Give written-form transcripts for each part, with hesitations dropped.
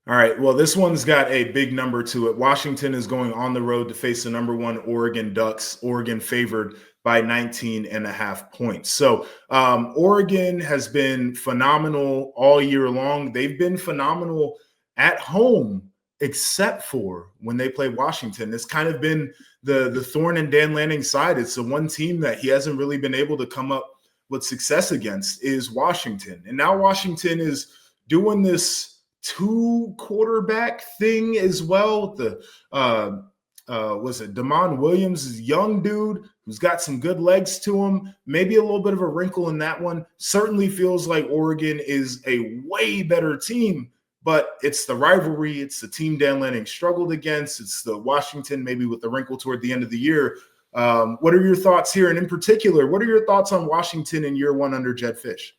All right. Well, this one's got a big number to it. Washington is going on the road to face the number one Oregon Ducks. Oregon favored by 19 and a half points. So Oregon has been phenomenal all year long. They've been phenomenal at home, except for when they play Washington. It's kind of been the thorn in Dan Lanning's side. It's the one team that he hasn't really been able to come up with success against is Washington. And now Washington is doing this two quarterback thing as well. The was it Damon Williams, young dude who's got some good legs to him. Maybe a little bit of a wrinkle in that one. Certainly feels like Oregon is a way better team, but it's the rivalry. It's the team Dan Lanning struggled against. It's the Washington, maybe with the wrinkle toward the end of the year. What are your thoughts here? And in particular, what are your thoughts on Washington in year one under Jedd Fisch?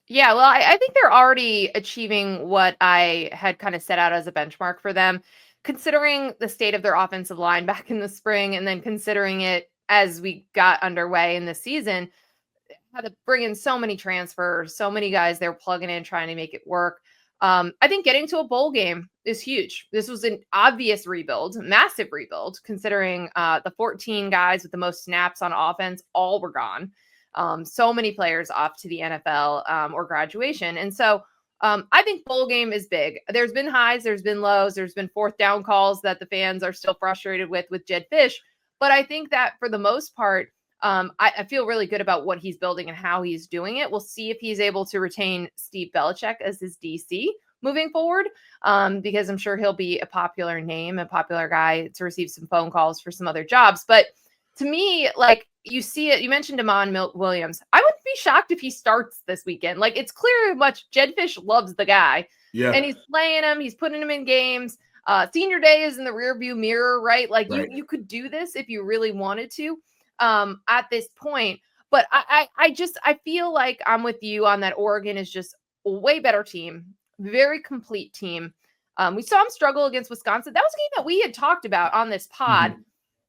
Yeah, well, I think they're already achieving what I had kind of set out as a benchmark for them, considering the state of their offensive line back in the spring, and then considering it as we got underway in the season, had to bring in so many transfers, so many guys they're plugging in, trying to make it work. I think getting to a bowl game is huge. This was an obvious rebuild, massive rebuild, considering the 14 guys with the most snaps on offense, all were gone. So many players off to the NFL or graduation. And so I think bowl game is big. There's been highs, there's been lows, there's been fourth down calls that the fans are still frustrated with Jedd Fisch. But I think that for the most part, I feel really good about what he's building and how he's doing it. We'll see if he's able to retain Steve Belichick as his DC moving forward, because I'm sure he'll be a popular name, a popular guy to receive some phone calls for some other jobs. But to me, like, you see it, you mentioned Damon Williams. I wouldn't be shocked if he starts this weekend. Like, it's clear much Jedd Fisch loves the guy. Yeah. And he's playing him, he's putting him in games. Senior day is in the rearview mirror, right? Like, right. You could do this if you really wanted to at this point. But I feel like I'm with you on that. Oregon is just a way better team, very complete team. We saw them struggle against Wisconsin. That was a game that we had talked about on this pod. Mm-hmm.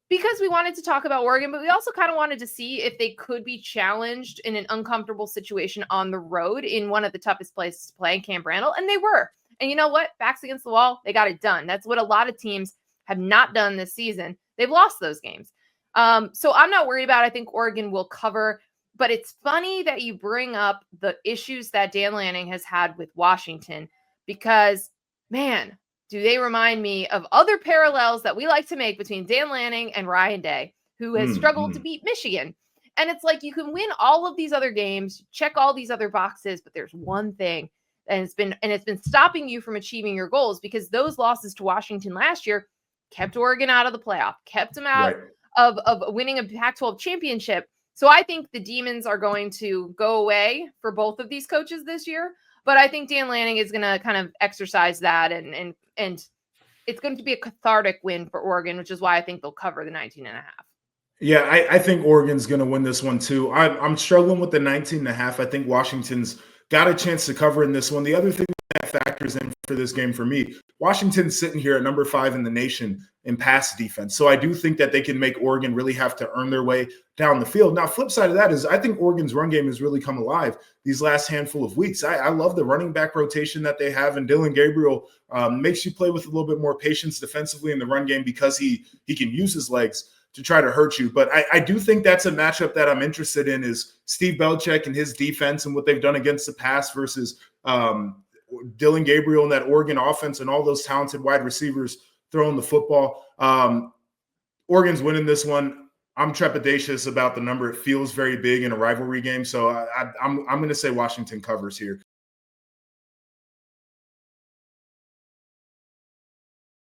Because we wanted to talk about Oregon, but we also kind of wanted to see if they could be challenged in an uncomfortable situation on the road in one of the toughest places to play in Camp Randall, and they were. And you know what? Backs against the wall, they got it done. That's what a lot of teams have not done this season. They've lost those games. So I'm not worried about it. I think Oregon will cover, but it's funny that you bring up the issues that Dan Lanning has had with Washington because, man, do they remind me of other parallels that we like to make between Dan Lanning and Ryan Day, who has struggled to beat Michigan. And it's like, you can win all of these other games, check all these other boxes, but there's one thing, and it's been stopping you from achieving your goals, because those losses to Washington last year kept Oregon out of the playoff, kept them out of winning a Pac-12 championship. So I think the demons are going to go away for both of these coaches this year. But I think Dan Lanning is going to kind of exercise that, and it's going to be a cathartic win for Oregon, which is why I think they'll cover the 19 and a half. Yeah, I think Oregon's going to win this one too. I'm struggling with the 19 and a half. I think Washington's got a chance to cover in this one. The other thing that factors in for this game for me, Washington's sitting here at number 5 in the nation in pass defense. So I do think that they can make Oregon really have to earn their way down the field. Now, flip side of that is I think Oregon's run game has really come alive these last handful of weeks. I love the running back rotation that they have, and Dillon Gabriel makes you play with a little bit more patience defensively in the run game because he can use his legs to try to hurt you. But I do think that's a matchup that I'm interested in, is Steve Belichick and his defense and what they've done against the pass versus Dillon Gabriel and that Oregon offense and all those talented wide receivers throwing the football. Oregon's winning this one. I'm trepidatious about the number. It feels very big in a rivalry game. So I'm going to say Washington covers here.